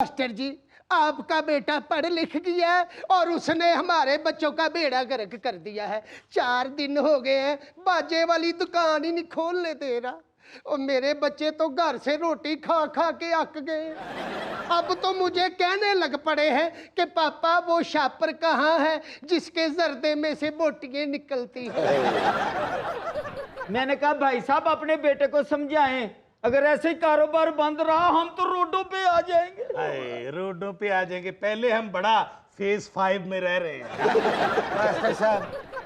Master जी, आपका बेटा पढ़ लिख गया है और उसने हमारे बच्चों का बेड़ा गर्क कर दिया है। 4 दिन हो गए हैं, बाजे वाली दुकान ही नहीं खोलने दे रहा और मेरे बच्चे तो घर से रोटी खा खा के अक गए। अब तो मुझे कहने लग पड़े हैं कि पापा वो शापर कहाँ है जिसके जर्दे में से बोटियां निकलती हैं। मैंने कहा भाई साहब अपने बेटे को समझाएं, अगर ऐसे ही कारोबार बंद रहा हम तो रोडों पे आ जाएंगे। अरे रोडों पे आ जाएंगे, पहले हम बड़ा फेज 5 में रह रहे हैं। मास्टर साहब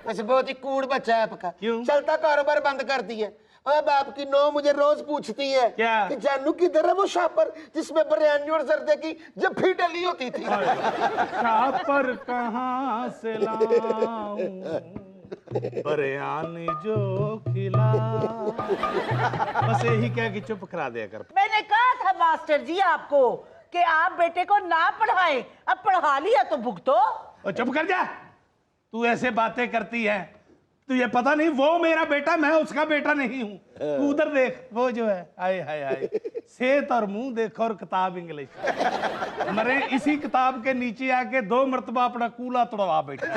वैसे बहुत ही कूड़ बच्चा है आपका। क्यों? चलता कारोबार बंद कर दिया। अब आपकी नौ मुझे रोज पूछती है क्या? कि जानू किधर है वो शापर जिसमें बिरयानी और जर्दे की जफ्फी डली होती थी। शापर कहाँ से लाऊं बिरयानी जो खिला। बस यही कह के चुप करा दिया कर। मैंने कहा था मास्टर जी आपको कि आप बेटे को ना पढ़ाएं, अब पढ़ा लिया तो भुगतो। और चुप कर जा, तू ऐसे बातें करती है, तुझे पता नहीं वो मेरा बेटा, मैं उसका बेटा नहीं हूँ। तू उधर देख, वो जो है आए हाय हाय, सेहत और मुंह देखो और किताब इंग्लिश। मरे इसी किताब के नीचे आके 2 मरतबा अपना कूला तोड़वा बैठा।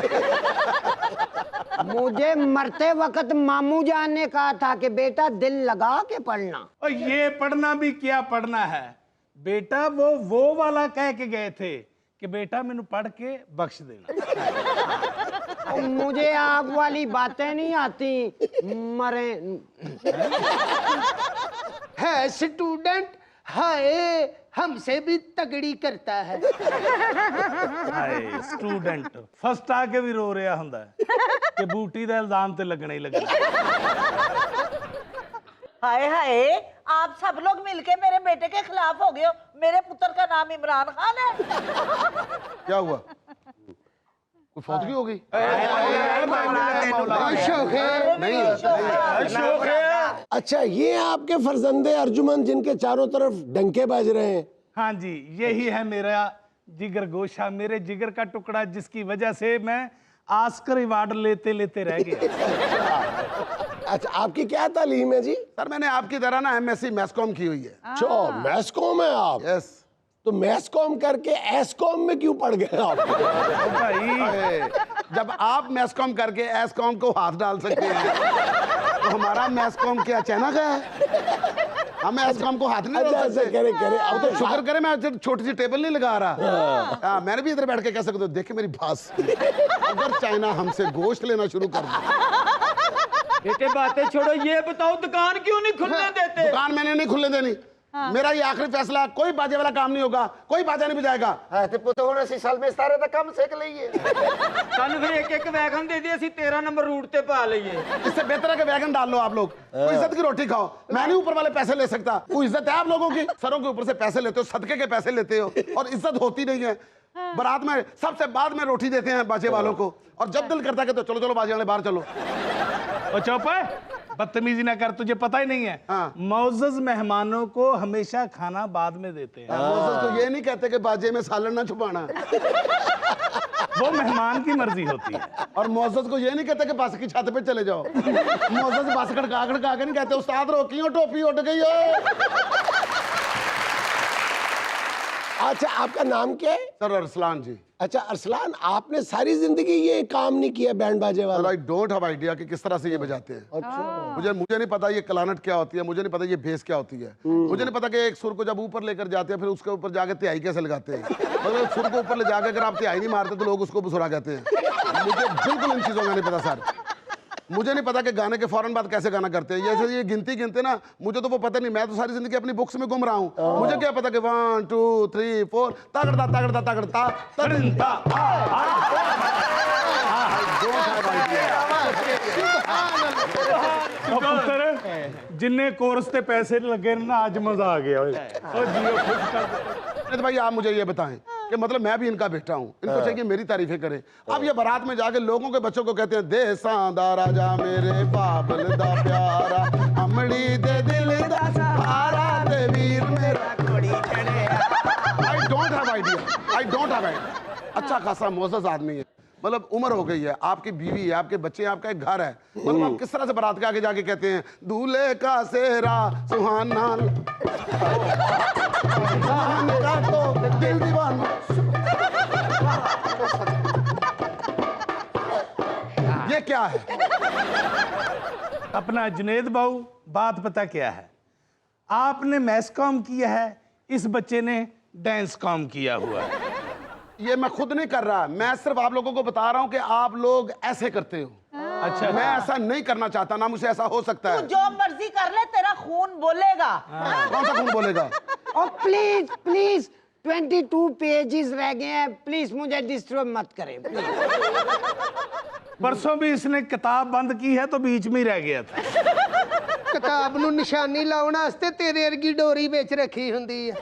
मुझे मरते वक्त मामू जान ने कहा था कि बेटा दिल लगा के पढ़ना। और ये पढ़ना भी क्या पढ़ना है बेटा, वो वाला कह के गए थे कि बेटा मैंने पढ़ के बख्श देना। मुझे आप वाली बातें नहीं आती। मरे है स्टूडेंट, हाय हमसे भी तगड़ी करता है। हाय स्टूडेंट फर्स्ट आके भी रो रहा हुंदा है कि बूटी दा इल्जाम ते लगना ही लगना। हाय हाय, आप सब लोग मिलके मेरे बेटे के खिलाफ हो गए हो। मेरे पुत्र का नाम इमरान खान है। क्या हुआ? कोई फौतगी हो गई? शौक है नहीं। अच्छा, ये आपके फर्जंदे अर्जुमन जिनके चारों तरफ डंके बज रहे हैं? हाँ जी, यही है मेरा जिगर गोशा, मेरे जिगर का टुकड़ा, जिसकी वजह से मैं आस्कर अवार्ड लेते लेते रह गया। अच्छा, आपकी क्या तालीम है जी? सर मैंने आपकी तरह ना MSc मैथकॉम की हुई है। अच्छा, मैथकॉम है आप? यस। तो मैथकॉम करके एसकॉम में क्यों पड़ गए आप? भाई जब आप मैथकॉम करके एसकॉम को हाथ डाल सकते हैं तो हमारा मैथकॉम क्या अचानक है? हम एसकॉम को हाथ नहीं डाल अच्छा, सकते। करे अब तो शुक्र करे मैं छोटी सी टेबल नहीं लगा रहा। हाँ, मैंने भी इधर बैठ के कह सकते हो, देखे मेरी भास, अगर चाइना हमसे गोश्त लेना शुरू कर दे। बेटे बातें छोड़ो, ये बताओ दुकान क्यों नहीं खुलने देते? दुकान मैंने नहीं खुलने देनी। मेरा ये आखिरी फैसला, कोई बाजे वाला काम नहीं होगा, कोई बाजा नहीं बजाएगा। साल में सारे तक काम सीख लीजिए। सानू फिर एक वैगन दे दिए, 13 नंबर रूट पे पा लिए। इससे बेहतर है कि वैगन डाल लो आप लोग, कोई इज्जत की रोटी खाओ। मैं नहीं ऊपर वाले पैसे ले सकता, कोई इज्जत है आप लोगों की? सरों के ऊपर से पैसे लेते हो, सदके के पैसे लेते हो और इज्जत होती नहीं है। बारात में सबसे बाद में रोटी देते हैं बाजे वालों को, और जब दिल करता है कि तो चलो चलो बाजे वाले बाहर चलो। और चुप है, बदतमीजी ना कर, तुझे पता ही नहीं है। हाँ। मौजूद मेहमानों को हमेशा खाना बाद में देते हैं। मोहसिन तो ये नहीं कहते कि बाजे में सालन ना छुपाना, वो मेहमान की मर्जी होती है। और मोहसिन को ये नहीं कहते कि बस की छत पे चले जाओ। मोहसिन बस खड़का खड़का के नहीं कहते उस्ताद रोकियो टोपी उड़ गई हो। अच्छा, आपका नाम क्या है? सर अरसलान जी। अच्छा अरसलान, आपने सारी जिंदगी ये काम नहीं किया बैंड बाजे वाला? आई डोंट हैव आइडिया कि किस तरह से ये बजाते हैं। अच्छा, मुझे नहीं पता ये कलानट क्या होती है, मुझे नहीं पता ये बेस क्या होती है, मुझे नहीं पता कि एक सुर को जब ऊपर लेकर जाते हैं फिर उसके ऊपर जाके तिहाई कैसे लगाते हैं। मतलब सुर को ऊपर ले जाके अगर आप तिहाई नहीं मारते तो लोग उसको बुसरा कहते हैं। मुझे बिल्कुल इन चीज़ों का नहीं पता सर। मुझे नहीं पता कि गाने के फौरन बाद कैसे गाना करते हैं। जैसे ये गिनती गिनते ना, मुझे तो वो पता नहीं। मैं तो सारी जिंदगी अपनी बुक्स में घूम रहा हूँ, मुझे क्या पता कि 1 2 3 4 तगड़ता तगड़ता तगड़ता तगड़ता। जिन्ने कोर्स पे पैसे लगे ना, आज मजा आ गया। तो भाई आप मुझे ये बताएं कि मतलब मैं भी इनका बेटा हूँ, इनको चाहिए मेरी तारीफें करें। अब ये बारात में जाके लोगों के बच्चों को कहते हैं देसां दा राजा मेरे बाबल दा प्यारा, अमड़ी दे दिल दा सहारा ते वीर मेरा कोड़ी चढ़े। I don't have idea. अच्छा खासा मोअज़्ज़ज़ आदमी है, मतलब उम्र हो गई है, आपकी बीवी है, आपके बच्चे हैं, आपका एक घर है, मतलब आप किस तरह से बारात के आगे जाके कहते हैं दूल्हे का सेहरा सुहाना का तो दिल दीवाना। ये क्या है? अपना जुनेद बाबू, बात पता क्या है, आपने मैस कॉम किया है, इस बच्चे ने डांस कॉम किया हुआ है। ये मैं खुद नहीं कर रहा, मैं सिर्फ आप लोगों को बता रहा हूं कि आप लोग ऐसे करते हो। अच्छा, मैं ऐसा नहीं करना चाहता, ना मुझे ऐसा हो सकता तू है। जो मर्जी कर ले, तेरा खून बोलेगा। कौन सा खून बोलेगा? और प्लीज प्लीज 22 पेजेस रह गए हैं, प्लीज मुझे डिस्टर्ब मत करें प्लीज। परसों भी इसने किताब बंद की है तो बीच में ही रह गया था। किताब ਨੂੰ ਨਿਸ਼ਾਨੀ ਲਾਉਣ ਵਾਸਤੇ ਤੇਰੇ ਵਰਗੀ ਡੋਰੀ ਵਿੱਚ ਰੱਖੀ ਹੁੰਦੀ ਹੈ।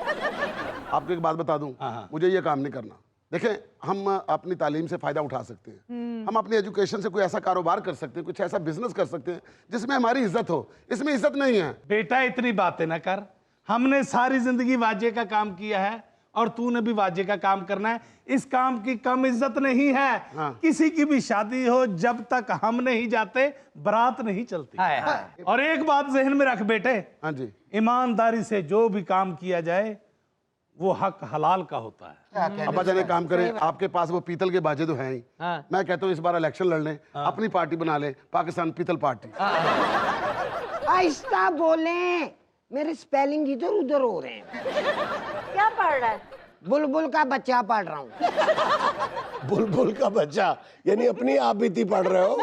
आपको एक बात बता दूं, मुझे ये काम नहीं करना। देखें, हम अपनी तालीम से फायदा उठा सकते हैं, हम अपनी एजुकेशन से कोई ऐसा कारोबार कर सकते हैं, कुछ ऐसा बिजनेस कर सकते हैं जिसमें हमारी इज्जत हो। इसमें इज्जत नहीं है। बेटा इतनी बातें ना कर, हमने सारी जिंदगी वाजे का काम किया है और तूने भी वाजे का काम करना है। इस काम की कम इज्जत नहीं है। किसी की भी शादी हो, जब तक हम नहीं जाते बारात नहीं चलती। और एक बात जहन में रख बेटे, हाँ जी, ईमानदारी से जो भी काम किया जाए वो हक हलाल का होता है। अब्बा जान एक काम करें, आपके पास वो पीतल के बाजे तो हैं ही, मैं कहता हूँ इस बार इलेक्शन लड़ लें, अपनी पार्टी बना लें, पाकिस्तान पीतल पार्टी। आहिस्ता बोलें, मेरे स्पेलिंग इधर उधर हो रहे हैं। क्या पढ़ रहा है? बुलबुल का बच्चा पढ़ रहा हूँ। बुलबुल का बच्चा यानी अपनी आप बीती पढ़ रहे हो?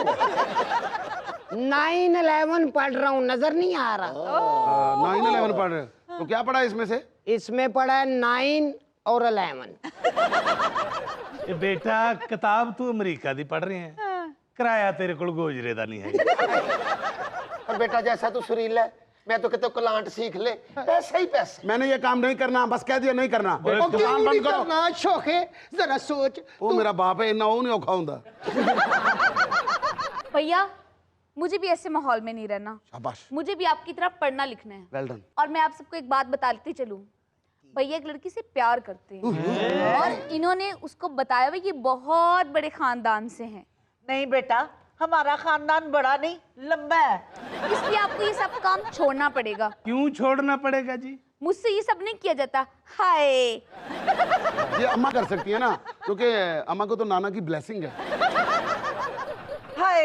9/11 पढ़ रहा हूँ, नजर नहीं आ रहा। 9/11 पढ़ रहे हो? तो क्या पढ़ा है इसमें से? इसमें पढ़ा है 9 और 11। ये बेटा किताब तू अमेरिका दी पढ़ रहे हैं, किराया तेरे को गोजरे दा नहीं है। और बेटा जैसा तू सुरीला है, मैं तो कहता हूं कलांट सीख ले, पैसे ही पैसे। मैंने ये काम नहीं करना, बस कह दिया नहीं करना। ਉਹ ਕਿਉਂ दुकान ਨਹੀਂ बंद करो। ਕਰਨਾ ਸ਼ੋਖੇ ਜ਼ਰਾ ਸੋਚ। वो मेरा बाप है, इतना वो नहीं औखा हुंदा। भैया मुझे भी ऐसे माहौल में नहीं रहना, शाबाश, मुझे भी आपकी तरह पढ़ना लिखना है। Well done. और मैं आप सबको एक बात बताती चलूं, भैया एक लड़की से प्यार करते हैं और इन्होंने उसको बताया हुआ ये बहुत बड़े खानदान से हैं, नहीं बेटा, हमारा खानदान बड़ा नहीं, लंबा है। इसलिए आपको ये सब काम छोड़ना पड़ेगा। क्यों छोड़ना पड़ेगा जी? मुझसे ये सब नहीं किया जाता। हाय, ये अम्मा कर सकती है ना, क्योंकि अम्मा को तो नाना की ब्लेसिंग है। हाय,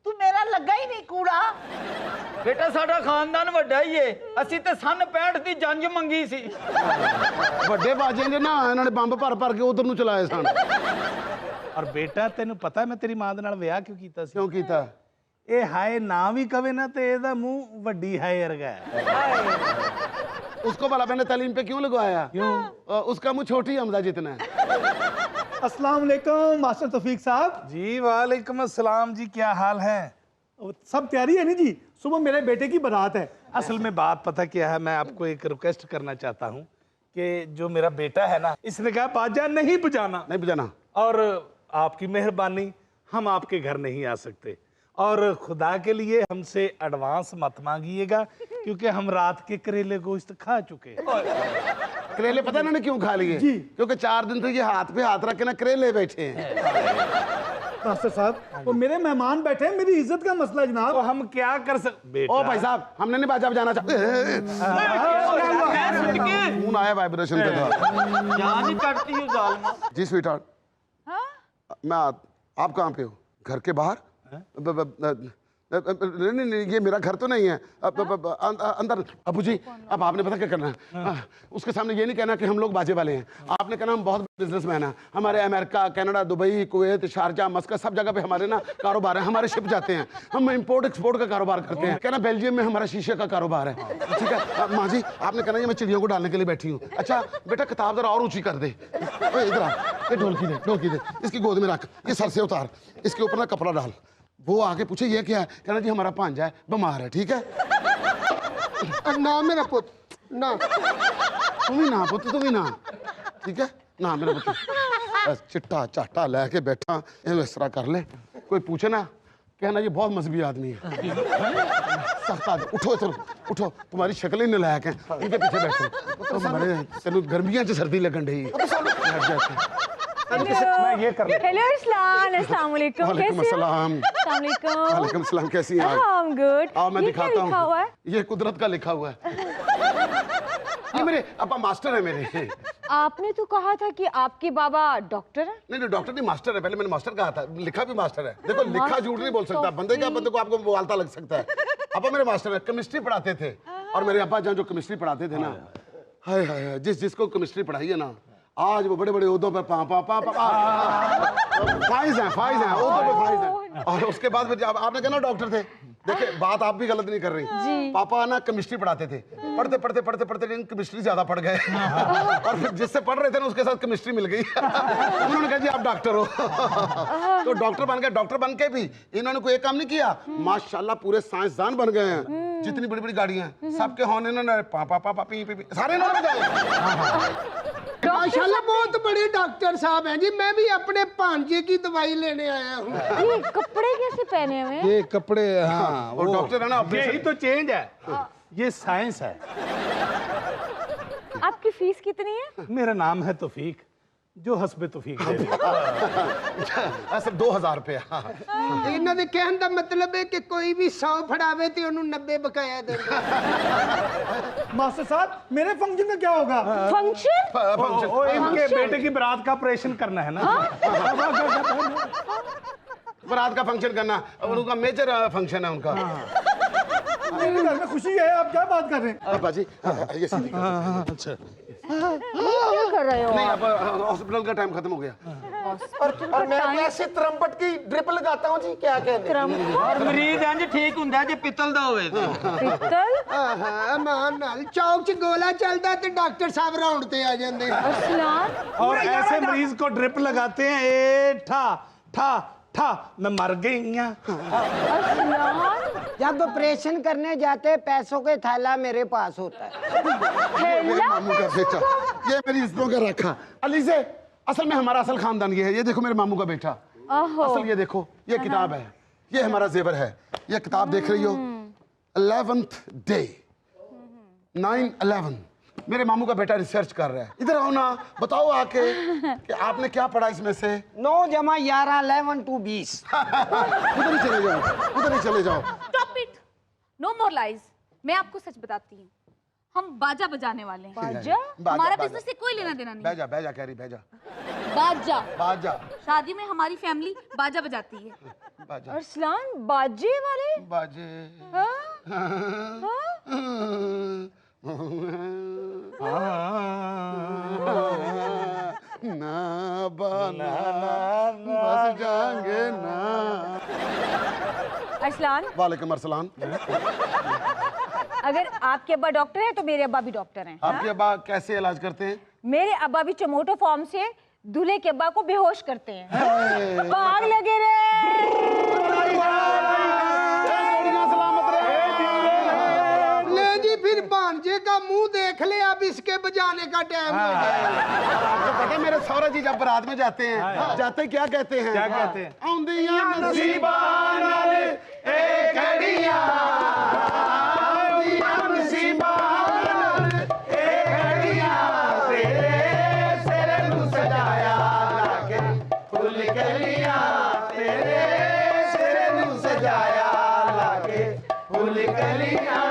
तू मेरा लगा ही नहीं कूड़ा। बेटा साडा खानदान ਵੱਡਾ ਹੀ ਏ, ਅਸੀਂ ਤੇ ਸਨ 65 ਦੀ ਜੰਜ ਮੰਗੀ ਸੀ। ਵੱਡੇ ਬਾਜੇ ਨੇ ਨਾ ਇਹਨਾਂ ਨੇ ਬੰਬ ਭਰ ਭਰ ਕੇ ਉਧਰ ਨੂੰ ਚਲਾਏ ਸਨ। और बेटा तेन पता मैं तेरी मां दे नाल विआह क्यों कीता सी? क्यों कीता? ए हाय ना भी कवे ना ते एदा मुंह वड्डी हाय वर्गा है। उसको भला मैंने तालीम पे क्यों लगवाया? क्यों? उसका मुंह छोटी हमजा जितना है। अस्सलाम वालेकुम मास्टर तौफीक साहब। जी वालेकुम अस्सलाम जी, क्या हाल है? सब तैयारी है नहीं जी? सुबह मेरे बेटे की बारात है। असल में बात पता क्या है, मैं आपको एक रिक्वेस्ट करना चाहता हूँ कि जो मेरा बेटा है ना, इसने कहा बाजा नहीं बजाना, नहीं बजाना, और आपकी मेहरबानी हम आपके घर नहीं आ सकते, और खुदा के लिए हमसे एडवांस मत मांगिएगा क्योंकि हम रात के करेले गोश्त खा चुके हैं। करेले पता इन्होंने क्यों खा लिए? क्योंकि 4 दिन से ये हाथ पे हाथ रख के ना करेले बैठे हैं। मास्टर साहब, वो मेरे मेहमान बैठे हैं, मेरी इज्जत का मसला है जनाब। तो हम क्या कर सकते? बेटा ओ भाई साहब, हमने नहीं बाजा बजाना फोन आया वाइब्रेशन पे था। जान ही काटती हूँ जालमा। जी स्वीटहार्ट, मैं आप कहाँ पे हो? घर के बाहर? नहीं, ये मेरा घर तो नहीं है। अंदर। अबू जी, अब आपने पता क्या करना है, उसके सामने ये नहीं कहना कि हम लोग बाजे वाले हैं, आपने कहना हम बहुत बिजनेसमैन हैं, हमारे America, Canada, Dubai, Kuwait, Sharjah, मस्कत, सब जगह पे हमारे ना कारोबार है, हमारे शिप जाते हैं, हम इंपोर्ट एक्सपोर्ट का कारोबार करते हैं। कहना बेल्जियम में हमारा शीशे का कारोबार है, ठीक है। माँ जी, आपने कहना ये मैं चिड़ियों को डालने के लिए बैठी हूँ। अच्छा बेटा, किताब जरा और ऊँची कर दे, इधर आ, ये ढोलकी दे, इसकी गोद में रख, ये सर से उतार, इसके ऊपर ना कपड़ा डाल। वो आगे पूछे ये क्या है, कहना जी हमारा भांजा है, बीमार है, ठीक है। ना मेरा पुत ना, तुम ही ना पुत, तुम ही ना, ठीक है ना मेरा पुत। चिट्टा चाटा लेके बैठा, इस तरह कर ले, कोई पूछे ना कहना ये बहुत मजहबी आदमी है, सख्त आदमी। उठो इधर, उठो, तुम्हारी शक्ल ही नलायक है, इनके पीछे बैठो। तो हमारे तेन गर्मियां च सर्दी लगन ढी। मैं ये कर लेता हेलो अरसलान, अस्सलाम वालेकुम। वालेकुम कैसे हो? अस्सलाम। अस्सलाम वालेकुम। वालेकुम सलाम, कैसी हैं आप? I'm good। आओ मैं ये क्या दिखाता लिखा हुआ हूँ। है? ये कुदरत का लिखा हुआ है। ये मेरे अपा मास्टर है मेरे। आपने तो कहा था कि आपके बाबा डॉक्टर हैं। नहीं डॉक्टर नहीं, मास्टर है। पहले मैंने मास्टर कहा था, लिखा भी मास्टर है। देखो लिखा झूठ नहीं बोल सकता बंदे का, बंदे को आपको बोलता लग सकता है। अपा मेरे मास्टर है, केमिस्ट्री पढ़ाते थे। और मेरे अपा जहाँ जो केमिस्ट्री पढ़ाते थे ना, हाय हाय हाय, जिसको केमिस्ट्री पढ़ाई है ना, आज वो बड़े बड़े ओहदों पर फाइज हैं, ओहदों पे फाइज हैं। और उसके बाद फिर आपने कहा ना डॉक्टर थे। देखिए बात आप भी गलत नहीं कर रही। पापा ना केमिस्ट्री पढ़ाते थे, पढ़ते लेकिन केमिस्ट्री ज्यादा पढ़ गए। और फिर जिससे पढ़ रहे थे ना उसके साथ केमिस्ट्री मिल गई। उन्होंने कहा जी आप डॉक्टर हो। तो डॉक्टर बन गए। डॉक्टर बन के भी इन्होंने कोई एक काम नहीं किया, माशाल्लाह पूरे साइंसदान बन गए हैं। जितनी बड़ी बड़ी गाड़ियां सबके हॉर्न इन्होंने पापा पी सारे इन्होंने बजाए। माशाल्लाह बहुत बड़े डॉक्टर साहब हैं जी। मैं भी अपने भांजे की दवाई लेने आया हूँ। ये कपड़े कैसे पहने हुए हैं? ये कपड़े, हाँ वो डॉक्टर है ना, यही तो चेंज है, ये साइंस है। आपकी फीस कितनी है? मेरा नाम है तौफीक, जो हस्बे तौफीक दे दे। सिर्फ 2000 रुपया। ਇਹਨਾਂ ਦੇ ਕਹਿਣ ਦਾ ਮਤਲਬ ਹੈ ਕਿ ਕੋਈ ਵੀ 100 ਫੜਾਵੇ ਤੇ ਉਹਨੂੰ 90 ਬਕਾਇਆ ਦੇਣਾ। मास्टर साहब मेरे फंक्शन में क्या होगा? फंक्शन? ओ, इनके बेटे की बारात का ऑपरेशन करना है ना। बारात का फंक्शन करना, उनका मेजर फंक्शन है उनका। मेरे घर में खुशी है, आप क्या बात कर रहे हैं? पापा जी ये सीधी कर। अच्छा क्या कर रहे हो? नहीं अब हॉस्पिटल का टाइम खत्म हो गया। और मैं कैसे त्रम्पट की ड्रिप लगाता हूँ जी, क्या कहते हैं? और मरीज इंज ठीक ਹੁੰਦਾ ਜੇ ਪਿੱਤਲ ਦਾ ਹੋਵੇ ਤੇ। पित्तल? ਆਹਾ ਮਾਨ ਨਾਲ ਚੌਕ 'ਚ ਗੋਲਾ ਚੱਲਦਾ ਤੇ ਡਾਕਟਰ ਸਾਹਿਬ ਰਾਉਂਡ ਤੇ ਆ ਜਾਂਦੇ। अरसलान, और ऐसे मरीज को ड्रिप लगाते हैं, ए ठा ठा ठा, मैं मर गई हूँ। अरसलान, जब ऑपरेशन करने जाते हैं, पैसों के थैला मेरे पास होता है। मेरे मामू का बेटा, ये मेरी इज्जतों का रखा अली से। असल में हमारा असल खानदान ये है। ये देखो मेरे मामू का बेटा, असल ये देखो ये किताब है, ये हमारा जेवर है। ये किताब देख रही हो, 11th डे 9/11। मेरे मामू का बेटा रिसर्च कर रहा है। इधर आओ ना, बताओ आके कि आपने क्या पढ़ा इसमें से। 9 + 11 11 2 20। उधर ही चले जाओ, उधर ही चले जाओ। Stop it, no more lies. मैं आपको सच बताती हूँ, हम बाजा बजाने वाले हैं। बाजा? हमारा बिजनेस से कोई लेना देना नहीं। बैजा बैजा कह रही, बैजा बाजा, बाजा शादी में हमारी फैमिली बाजा बजाती है। बाजा अरसलान बाजे वाले? बाजे ना बना बस जाएंगे ना। अरसलान, वालेकुम अस्सलाम। अगर आपके अब्बा डॉक्टर है तो मेरे अब्बा भी डॉक्टर हैं। आपके अब्बा कैसे इलाज करते हैं? मेरे अब्बा भी चमोटो फॉर्म से दूल्हे के अब्बा को बेहोश करते हैं। भाग लगे रे। ले जी फिर भांजे का मुंह देख ले, अब इसके बजाने का टाइम हो गया। आपको पता है मेरे सौरा जी जब बारात में जाते हैं, जाते क्या कहते हैं? क्या कहते हैं? औंदियां नसीबां नाल ए घड़ियां, औंदियां नसीबां नाल ए घड़ियां, तेरे सिर नूं सजाया लाके फुल कलियां, तेरे सिर नूं सजाया लाके फुल कलियां।